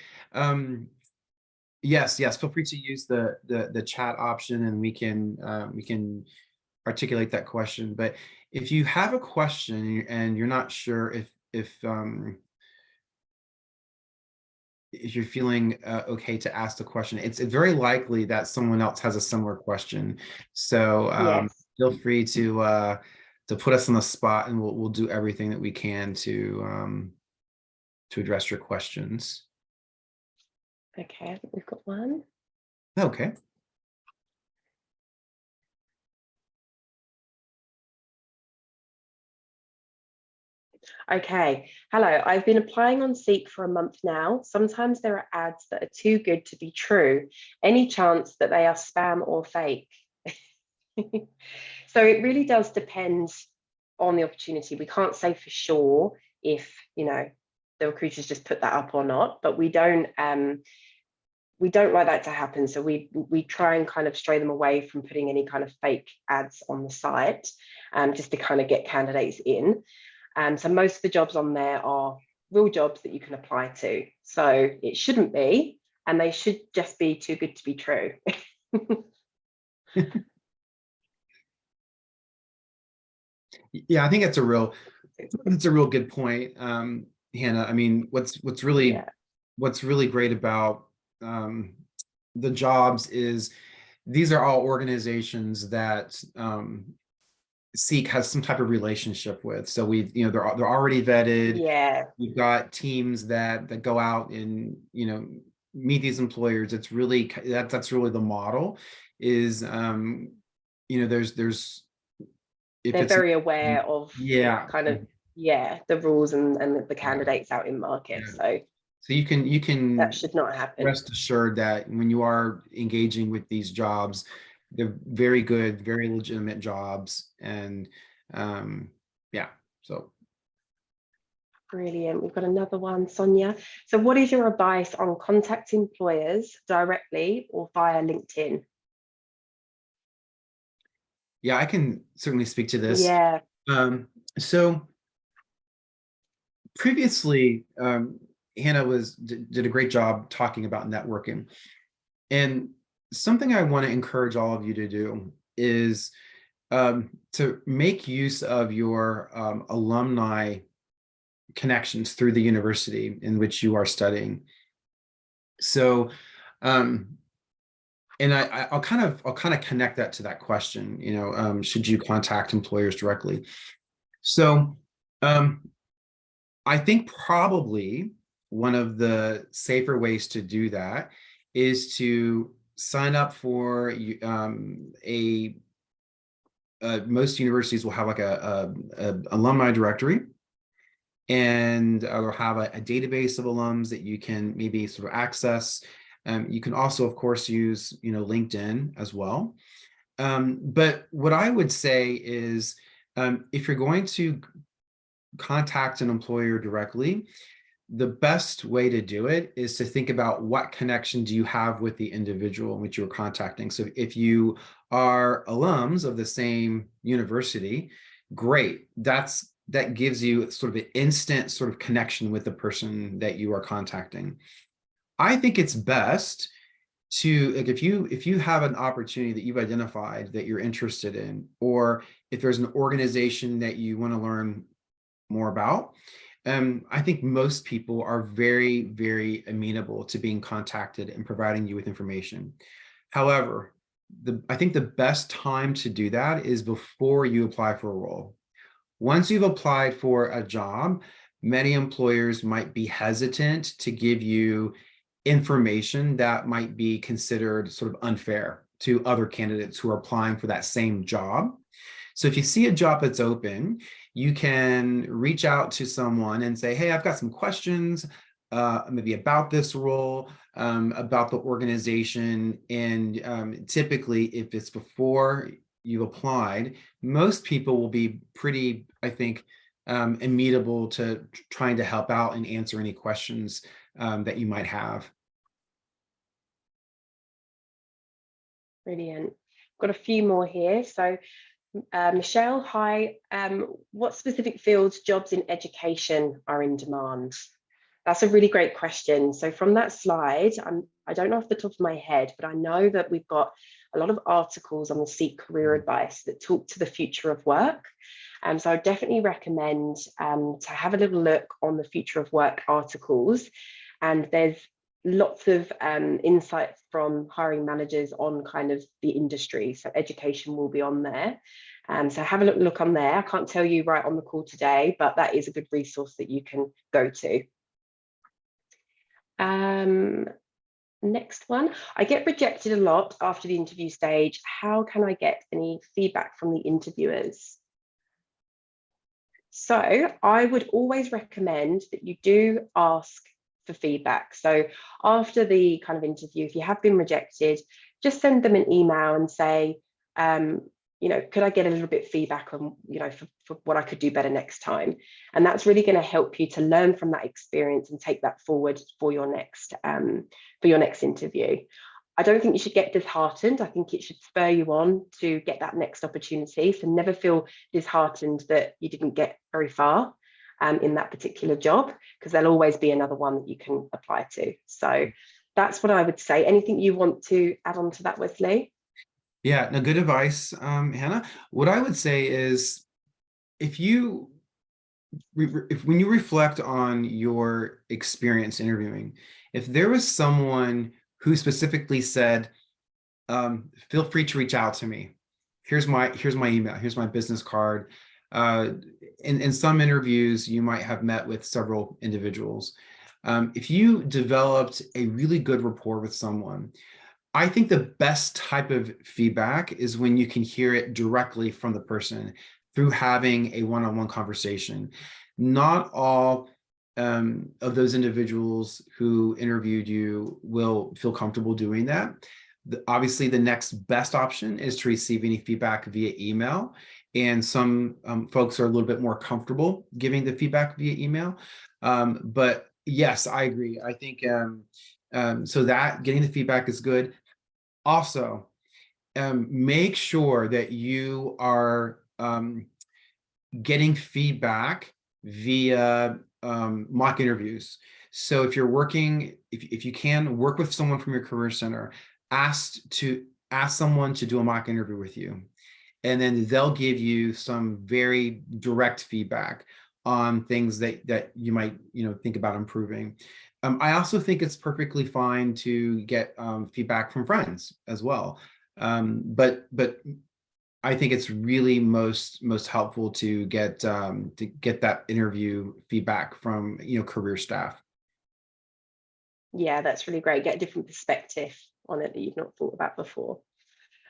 Speaker 2: yes, feel free to use the chat option, and we can articulate that question. But if you have a question and you're not sure if you're feeling okay to ask the question, it's very likely that someone else has a similar question. So
Speaker 1: Yes.
Speaker 2: feel free to put us on the spot, and we'll do everything that we can to address your questions.
Speaker 1: Okay, I think we've got one.
Speaker 2: Okay.
Speaker 1: Okay, hello. I've been applying on SEEK for a month now. Sometimes there are ads that are too good to be true. Any chance that they are spam or fake? So it really does depend on the opportunity. We can't say for sure if, the recruiters just put that up or not, but we don't like that to happen. So we try and kind of stray them away from putting any kind of fake ads on the site, just to kind of get candidates in. So most of the jobs on there are real jobs that you can apply to. So it shouldn't be, and they should just be too good to be true.
Speaker 2: Yeah, I think it's a real good point, Hannah. I mean, what's really great about the jobs is these are all organizations that SEEK has some type of relationship with. So they're already vetted.
Speaker 1: Yeah,
Speaker 2: We've got teams that go out and meet these employers. It's really that's really the model. Is there's if
Speaker 1: they're
Speaker 2: it's
Speaker 1: very aware of
Speaker 2: yeah
Speaker 1: kind of the rules and the candidates out in market.
Speaker 2: yeah.
Speaker 1: So
Speaker 2: So you
Speaker 1: that
Speaker 2: can
Speaker 1: should not happen.
Speaker 2: rest assured that when you are engaging with these jobs, they're very good, very legitimate jobs, and yeah. So
Speaker 1: Brilliant. We've got another one, Sonia. So what is your advice on contacting employers directly or via LinkedIn?
Speaker 2: yeah, I can certainly speak to this.
Speaker 1: Yeah,
Speaker 2: So previously, Hannah did a great job talking about networking, and something I want to encourage all of you to do is to make use of your alumni connections through the university in which you are studying. So, and I'll kind of connect that to that question. Should you contact employers directly? So, I think probably one of the safer ways to do that is to sign up for most universities will have like a alumni directory, and they'll have a database of alums that you can maybe sort of access. You can also, of course, use LinkedIn as well. But what I would say is, if you're going to contact an employer directly, the best way to do it is to think about what connection do you have with the individual in which you're contacting. So if you are alums of the same university, great. That gives you sort of an instant sort of connection with the person that you are contacting. I think it's best to, like, if you have an opportunity that you've identified that you're interested in, or if there's an organization that you want to learn more about, I think most people are very, very amenable to being contacted and providing you with information. However, I think the best time to do that is before you apply for a role. Once you've applied for a job, many employers might be hesitant to give you information that might be considered sort of unfair to other candidates who are applying for that same job. So if you see a job that's open, you can reach out to someone and say, hey, I've got some questions, maybe about this role, about the organization. And typically, if it's before you've applied, most people will be pretty, I think, amenable to trying to help out and answer any questions that you might have.
Speaker 1: brilliant. Got a few more here. So Michelle, hi. What specific fields, jobs in education are in demand? That's a really great question. So from that slide, I don't know off the top of my head, but I know that we've got a lot of articles on the SEEK career advice that talk to the future of work. So I would definitely recommend to have a little look on the future of work articles. And there's lots of insights from hiring managers on kind of the industry. So education will be on there. So have a look on there. I can't tell you right on the call today, but that is a good resource that you can go to. Next one, I get rejected a lot after the interview stage. How can I get any feedback from the interviewers? So I would always recommend that you do ask for feedback. So after the kind of interview, if you have been rejected, just send them an email and say, could I get a little bit of feedback on, for what I could do better next time? And that's really going to help you to learn from that experience and take that forward for your next interview. I don't think you should get disheartened. I think it should spur you on to get that next opportunity. So never feel disheartened that you didn't get very far in that particular job, because there'll always be another one that you can apply to. So that's what I would say. Anything you want to add on to that, Wesley?
Speaker 2: Yeah, no, good advice, Hannah. What I would say is, if when you reflect on your experience interviewing, if there was someone who specifically said, feel free to reach out to me. Here's my email, here's my business card. In some interviews, you might have met with several individuals. If you developed a really good rapport with someone, I think the best type of feedback is when you can hear it directly from the person through having a one-on-one conversation. Not all of those individuals who interviewed you will feel comfortable doing that. Obviously, the next best option is to receive any feedback via email. And some folks are a little bit more comfortable giving the feedback via email. But yes, I agree. I think so that getting the feedback is good. Also, make sure that you are getting feedback via mock interviews. So if you're working, if you can work with someone from your career center, ask someone to do a mock interview with you, and then they'll give you some very direct feedback on things that you might think about improving. I also think it's perfectly fine to get feedback from friends as well. But I think it's really most helpful to get that interview feedback from career staff.
Speaker 1: Yeah, that's really great. Get a different perspective on it that you've not thought about before.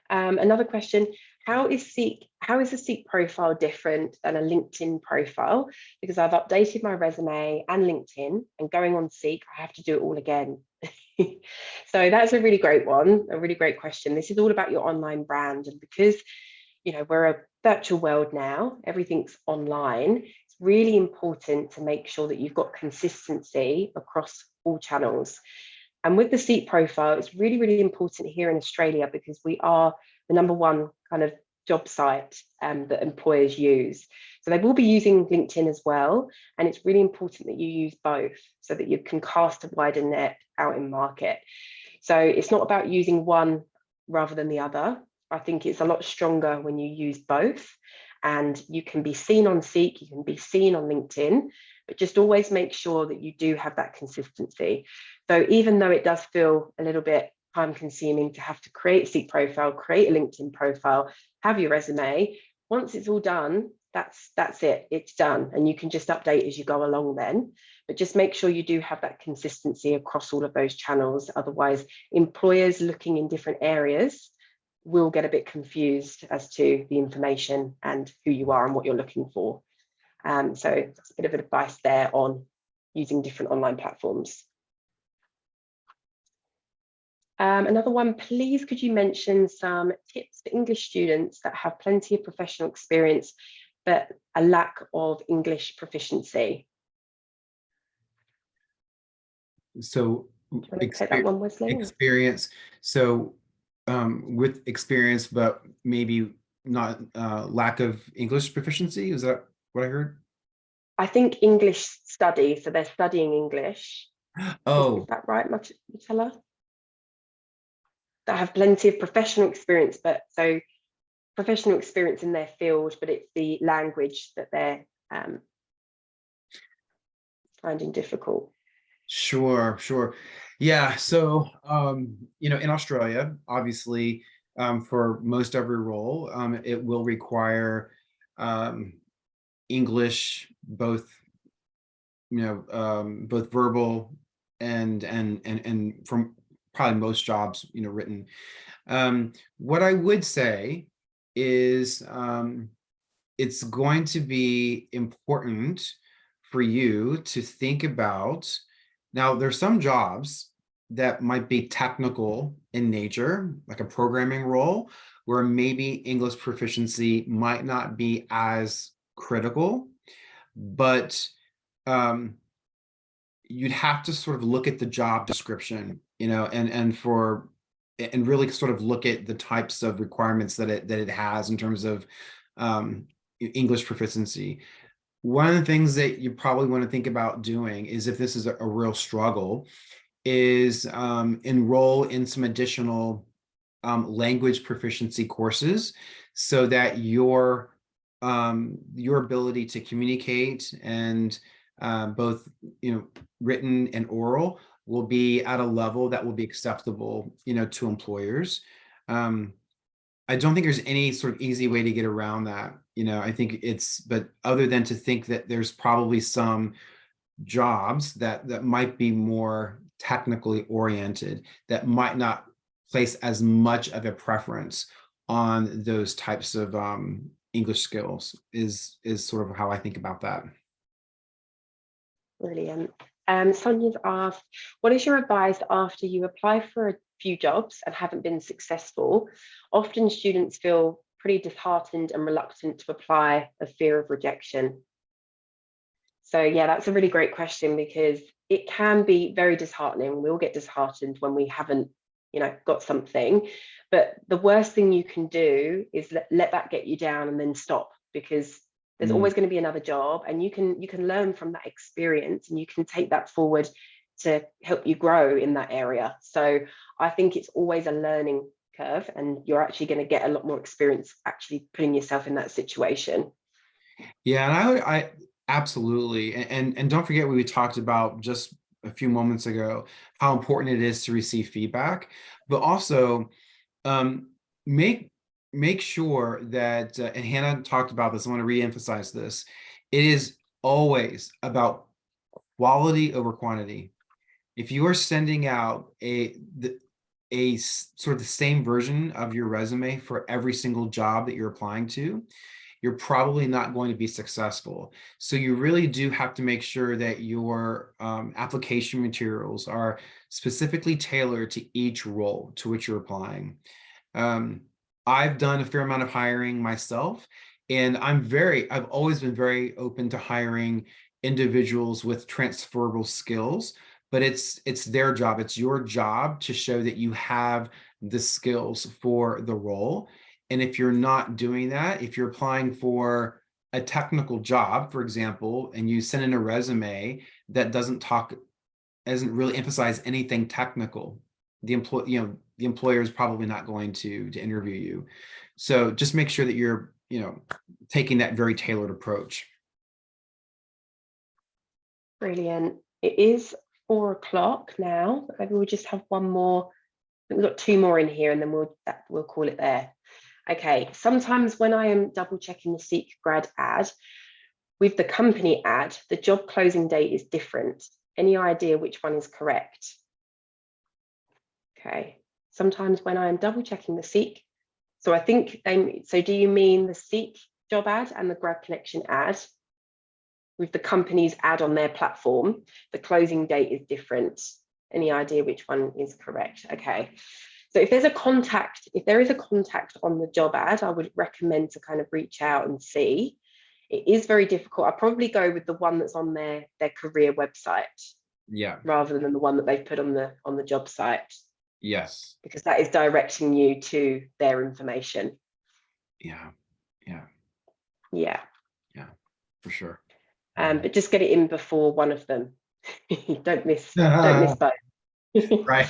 Speaker 1: Another question, how is a SEEK profile different than a LinkedIn profile? Because I've updated my resume and LinkedIn, and going on SEEK, I have to do it all again. So that's a really great one, a really great question. This is all about your online brand. And because, we're a virtual world now, everything's online, it's really important to make sure that you've got consistency across all channels. And with the SEEK profile, it's really, really important here in Australia, because we are the #1 kind of job site that employers use. So they will be using LinkedIn as well. And it's really important that you use both so that you can cast a wider net out in market. So it's not about using one rather than the other. I think it's a lot stronger when you use both, and you can be seen on SEEK, you can be seen on LinkedIn, but just always make sure that you do have that consistency. So even though it does feel a little bit time consuming to have to create a SEEK profile, create a LinkedIn profile, have your resume, once it's all done, that's it, it's done. And you can just update as you go along then, but just make sure you do have that consistency across all of those channels. Otherwise, employers looking in different areas will get a bit confused as to the information and who you are and what you're looking for. So that's a bit of advice there on using different online platforms. Another one, please could you mention some tips for English students that have plenty of professional experience but a lack of English proficiency?
Speaker 2: So
Speaker 1: take that one, Wesley?
Speaker 2: Experience. So with experience, but maybe not lack of English proficiency. Is that what I heard?
Speaker 1: I think English study, so they're studying English. Is
Speaker 2: Oh,
Speaker 1: that right, Marcella? That have plenty of professional experience, but so professional experience in their field, but it's the language that they're finding difficult.
Speaker 2: sure, sure. Yeah, so in Australia, obviously, for most every role, it will require English, both both verbal and from probably most jobs, written. What I would say is it's going to be important for you to think about. Now, there's some jobs that might be technical in nature, like a programming role, where maybe English proficiency might not be as critical, but um, you'd have to sort of look at the job description, and really sort of look at the types of requirements that it has in terms of English proficiency. One of the things that you probably want to think about doing is, if this is a real struggle, is enroll in some additional language proficiency courses, so that your ability to communicate and both written and oral will be at a level that will be acceptable to employers. I don't think there's any sort of easy way to get around that. I think but other than to think that there's probably some jobs that might be more technically oriented, that might not place as much of a preference on those types of English skills, is sort of how I think about that.
Speaker 1: Brilliant. Sonia's asked, what is your advice after you apply for a few jobs and haven't been successful? Often students feel pretty disheartened and reluctant to apply for fear of rejection. So yeah, that's a really great question, because it can be very disheartening. We all get disheartened when we haven't, got something. But the worst thing you can do is let that get you down and then stop, because there's always going to be another job, and you can learn from that experience, and you can take that forward to help you grow in that area. So I think it's always a learning curve, and you're actually going to get a lot more experience actually putting yourself in that situation.
Speaker 2: Yeah, and I absolutely, and don't forget, we talked about just a few moments ago how important it is to receive feedback, but also make sure that, and Hannah talked about this, I want to reemphasize this, it is always about quality over quantity. If you are sending out sort of the same version of your resume for every single job that you're applying to, you're probably not going to be successful. So you really do have to make sure that your application materials are specifically tailored to each role to which you're applying. I've done a fair amount of hiring myself, and I've always been very open to hiring individuals with transferable skills, but it's their job. It's your job to show that you have the skills for the role. And if you're not doing that, if you're applying for a technical job, for example, and you send in a resume that doesn't really emphasize anything technical, the employer is probably not going to interview you. So just make sure that you're, taking that very tailored approach.
Speaker 1: Brilliant. It is 4 o'clock now. Maybe we'll just have one more. We've got 2 more in here, and then we'll call it there. Okay, sometimes when I am double checking the SEEK grad ad, with the company ad, the job closing date is different. Any idea which one is correct? Okay, sometimes when I am double checking the SEEK, so I think so do you mean the SEEK job ad and the GradConnection ad? With the company's ad on their platform, the closing date is different. Any idea which one is correct? Okay. So if there is a contact on the job ad, I would recommend to kind of reach out and see. It is very difficult. I'd probably go with the one that's on their career website,
Speaker 2: Yeah.
Speaker 1: rather than the one that they've put on the job site.
Speaker 2: Yes.
Speaker 1: Because that is directing you to their information.
Speaker 2: Yeah. Yeah.
Speaker 1: Yeah.
Speaker 2: Yeah, for sure.
Speaker 1: but just get it in before one of them. Don't miss both.
Speaker 2: Right.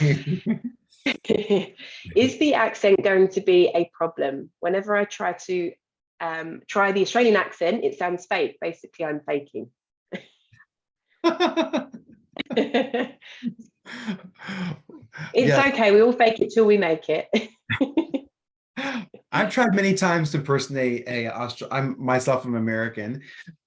Speaker 1: Is the accent going to be a problem? Whenever I try to try the Australian accent, it sounds fake. Basically, I'm faking. It's
Speaker 2: Yes,
Speaker 1: okay. We all fake it till we make it.
Speaker 2: I've tried many times to impersonate I'm myself, I'm American,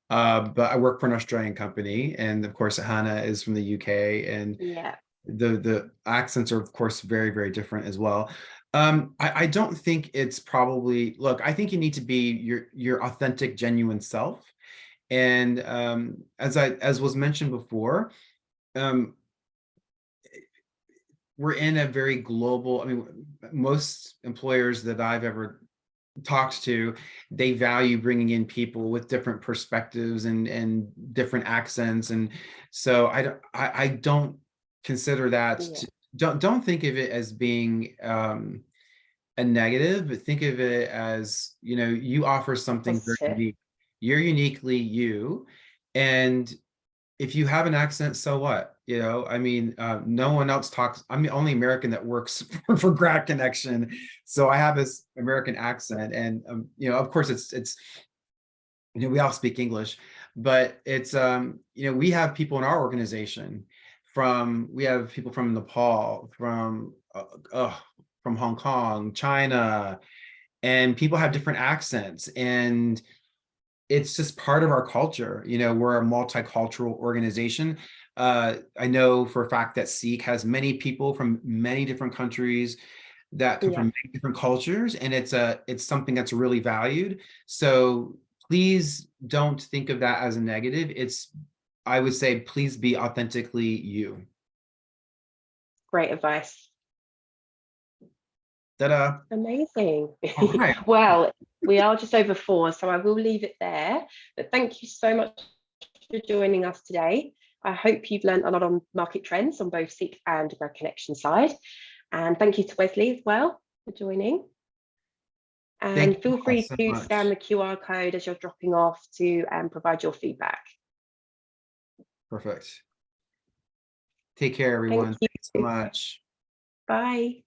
Speaker 2: but I work for an Australian company, and of course Hannah is from the UK, and
Speaker 1: Yeah.
Speaker 2: the accents are of course very, very different as well. I don't think it's probably, look, I think you need to be your authentic, genuine self. And as was mentioned before, um, we're in a very global, I mean, most employers that I've ever talked to, they value bringing in people with different perspectives and different accents. And so I don't consider that
Speaker 1: Yeah.
Speaker 2: don't think of it as being a negative, but think of it as, you offer something very
Speaker 1: Positive.
Speaker 2: unique. You're uniquely you. And if you have an accent, so what? I mean, no one else talks. I'm the only American that works for GradConnection, so I have this American accent, and of course, it's we all speak English, but it's we have people in our organization we have people from Nepal, from Hong Kong, China, and people have different accents, and it's just part of our culture. We're a multicultural organization. I know for a fact that SEEK has many people from many different countries that come
Speaker 1: Yeah.
Speaker 2: from many different cultures, and it's something that's really valued. So please don't think of that as a negative. I would say, please be authentically you.
Speaker 1: Great advice.
Speaker 2: Ta-da.
Speaker 1: Amazing.
Speaker 2: All right.
Speaker 1: Well, we are just over 4, so I will leave it there. But thank you so much for joining us today. I hope you've learned a lot on market trends on both SEEK and GradConnection side. And thank you to Wesley as well for joining. And feel free
Speaker 2: so
Speaker 1: to
Speaker 2: much.
Speaker 1: scan the QR code as you're dropping off to provide your feedback.
Speaker 2: Perfect. Take care, everyone.
Speaker 1: Thank you.
Speaker 2: Thanks so much.
Speaker 1: Bye.